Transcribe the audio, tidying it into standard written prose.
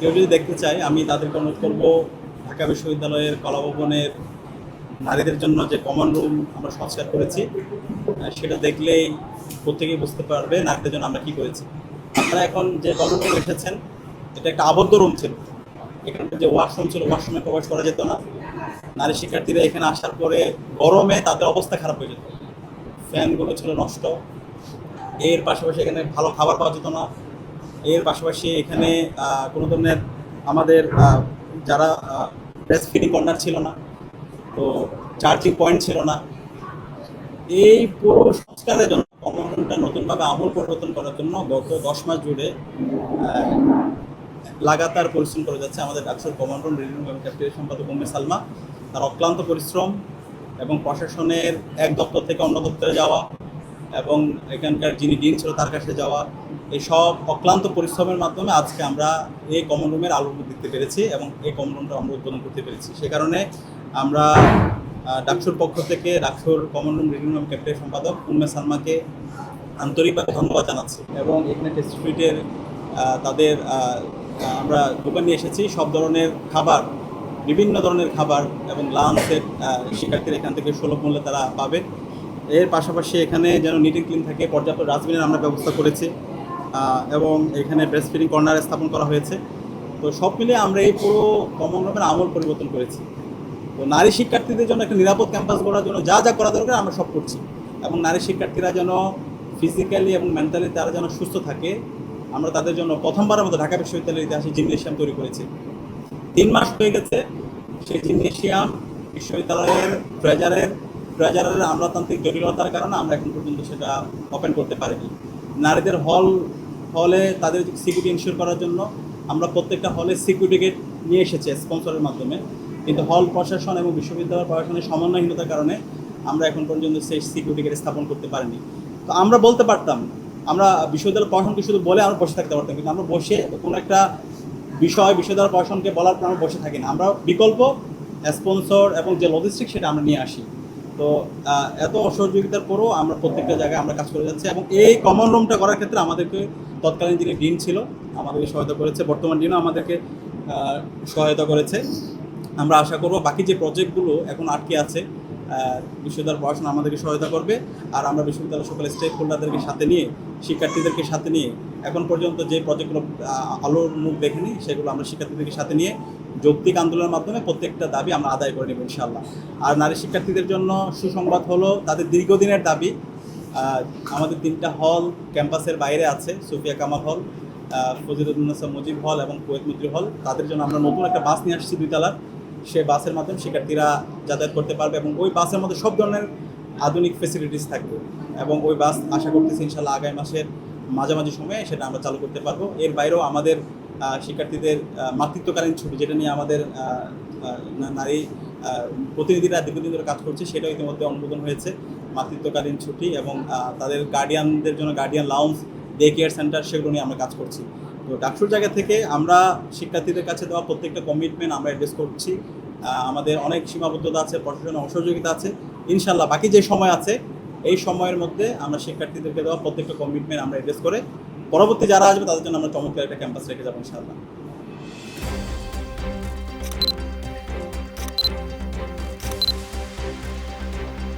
কেউ যদি দেখতে চায় আমি তাদেরকে অনুরোধ করবো ঢাকা বিশ্ববিদ্যালয়ের কলাভবনের নারীদের জন্য যে কমন রুম আমরা সংস্কার করেছি সেটা দেখলেই প্রত্যেকেই বুঝতে পারবে নারীদের জন্য আমরা কি করেছি। আপনারা এখন যে কমন রুম এসেছেন এটা একটা আবদ্ধ রুম ছিল, এখানকার যে ওয়াশরুম ছিল ওয়াশরুমে প্রবেশ করা যেত না। নারী শিক্ষার্থীরা এখানে আসার পরে গরমে তাদের অবস্থা খারাপ হয়ে যেত, ফ্যানগুলো ছিল নষ্ট, এর পাশাপাশি এখানে ভালো খাবার পাওয়া যেত না, এর পাশাপাশি এখানে কোনো ধরনের আমাদের যারা ব্রেস্ট ফিডিং কর্নার ছিল না, তো চার্জিং পয়েন্ট ছিল না। এই পুরো সংস্কারের জন্য কমন রুমটা নতুনভাবে আমূল পরিবর্তন করার জন্য গত 10 মাস জুড়ে লাগাতার পরিশ্রম করে যাচ্ছে আমাদের ডাকসুর কমন রুম রিডিং এবং ক্যাপ্টেনের সম্পাদক উম্মে সালমা। তার অক্লান্ত পরিশ্রম এবং প্রশাসনের এক দপ্তর থেকে অন্য দপ্তরে যাওয়া এবং এখানকার যিনি ডিন ছিল তার কাছে যাওয়া, এই সব অক্লান্ত পরিশ্রমের মাধ্যমে আজকে আমরা এই কমন রুমের আলোর দেখতে পেরেছি এবং এই কমন রুমটা আমরা উদ্বোধন করতে পেরেছি। সে কারণে আমরা ডাকসুর পক্ষ থেকে ডাকসুর common room reading room captain সম্পাদক উম্মে সালমাকে আন্তরিকভাবে ধন্যবাদ জানাচ্ছি। এবং এখানে টেস্ট স্ট্রিটের তাদের আমরা দোকান নিয়ে এসেছি সব ধরনের খাবার, বিভিন্ন ধরনের খাবার এবং লাঞ্চের শিক্ষার্থীরা এখান থেকে সুলভ মূল্যে তারা পাবে। এর পাশাপাশি এখানে যেন নিট অ্যান্ড ক্লিন থাকে পর্যাপ্ত ডাস্টবিনের আমরা ব্যবস্থা করেছি এবং এখানে ব্রেস্ট ফিডিং কর্নার স্থাপন করা হয়েছে। তো সব মিলিয়ে আমরা এই পুরো কমন রুমের আমূল পরিবর্তন করেছি। তো নারী শিক্ষার্থীদের জন্য একটা নিরাপদ ক্যাম্পাস গড়ার জন্য যা যা করা দরকার আমরা সব করছি এবং নারী শিক্ষার্থীরা যেন ফিজিক্যালি এবং মেন্টালি তারা যেন সুস্থ থাকে, আমরা তাদের জন্য প্রথমবারের মতো ঢাকা বিশ্ববিদ্যালয়ের ইতিহাসে জিমনেশিয়াম তৈরি করেছি। 3 মাস হয়ে গেছে সেই জিমনেশিয়াম বিশ্ববিদ্যালয়ের ট্রেজারের আমলাতান্ত্রিক জটিলতার কারণে আমরা এখন পর্যন্ত সেটা ওপেন করতে পারিনি। নারীদের হলে তাদের সিকিউরিটি ইনশিওর করার জন্য আমরা প্রত্যেকটা হলে সিকিউরিটি গেট নিয়ে এসেছি স্পন্সরের মাধ্যমে, কিন্তু হল প্রশাসন এবং বিশ্ববিদ্যালয় প্রশাসনের সমন্বয়হীনতার কারণে আমরা এখন পর্যন্ত সেই সিকিউরিটি গেট স্থাপন করতে পারিনি। তো আমরা বলতে পারতাম, আমরা বিশ্ববিদ্যালয় প্রশাসনকে শুধু বলে আমরা বসে থাকতে পারতাম, কিন্তু আমরা বসে কোনো একটা বিশ্ববিদ্যালয় প্রশাসনকে বলার পর আমরা বসে থাকি না, আমরা বিকল্প স্পন্সর এবং যে লজিস্টিক সেটা আমরা নিয়ে আসি। তো এত অসহযোগিতার পরও আমরা প্রত্যেকটা জায়গায় আমরা কাজ করে যাচ্ছি এবং এই কমন রুমটা করার ক্ষেত্রে আমাদেরকে তৎকালীন যিনি ডিন ছিল আমাদেরকে সহায়তা করেছে, বর্তমান ডিনও আমাদেরকে সহায়তা করেছে। আমরা আশা করব বাকি যে প্রজেক্টগুলো এখন আটকে আছে বিশ্ববিদ্যালয় পড়াশোনা আমাদেরকে সহায়তা করবে, আর আমরা বিশ্ববিদ্যালয়ের সকল স্টেক হোল্ডারদেরকে সাথে নিয়ে শিক্ষার্থীদেরকে সাথে নিয়ে এখন পর্যন্ত যে প্রজেক্টগুলো আলোর মুখ দেখেনি সেগুলো আমরা শিক্ষার্থীদেরকে সাথে নিয়ে যৌক্তিক আন্দোলনের মাধ্যমে প্রত্যেকটা দাবি আমরা আদায় করে নেব ইনশাআল্লাহ। আর নারী শিক্ষার্থীদের জন্য সুসংবাদ হলো তাদের দীর্ঘদিনের দাবি, আমাদের 3টা হল ক্যাম্পাসের বাইরে আছে, সুফিয়া কামাল হল, ফজিলুন্নেসা মুজিব হল এবং কুয়েত মৈত্রী হল। তাদের জন্য আমরা নতুন একটা বাস নিয়ে আসছি 2 তলার, সেই বাসের মাধ্যমে শিক্ষার্থীরা যাতায়াত করতে পারবে এবং ওই বাসের মধ্যে সব ধরনের আধুনিক ফেসিলিটিস থাকবে এবং ওই বাস আশা করতেছি ইনশাআল্লাহ আগামী মাসের মাঝামাঝি সময়ে সেটা আমরা চালু করতে পারবো। এর বাইরেও আমাদের শিক্ষার্থীদের মাতৃত্বকালীন ছুটি, যেটা নিয়ে আমাদের নারী প্রতিনিধিরা দীর্ঘদিন ধরে কাজ করছে, সেটাও ইতিমধ্যে অনুমোদন হয়েছে। মাতৃত্বকালীন ছুটি এবং তাদের গার্ডিয়ানদের জন্য guardian lounge, day care centre, সেগুলো নিয়ে আমরা কাজ করছি। তো ডাকসুর জায়গা থেকে আমরা শিক্ষার্থীদের কাছে দেওয়া প্রত্যেকটা কমিটমেন্ট আমরা অ্যাড্রেস করছি। আমাদের অনেক সীমাবদ্ধতা আছে, প্রশাসনের অসহযোগিতা আছে, ইনশাল্লাহ বাকি যে সময় আছে এই সময়ের মধ্যে আমরা শিক্ষার্থীদেরকে দেওয়া প্রত্যেকটা কমিটমেন্ট আমরা অ্যাড্রেস করে পরবর্তী যারা আসবে তাদের জন্য আমরা চমৎকার একটা ক্যাম্পাস রেখে যাবো ইনশাআল্লাহ।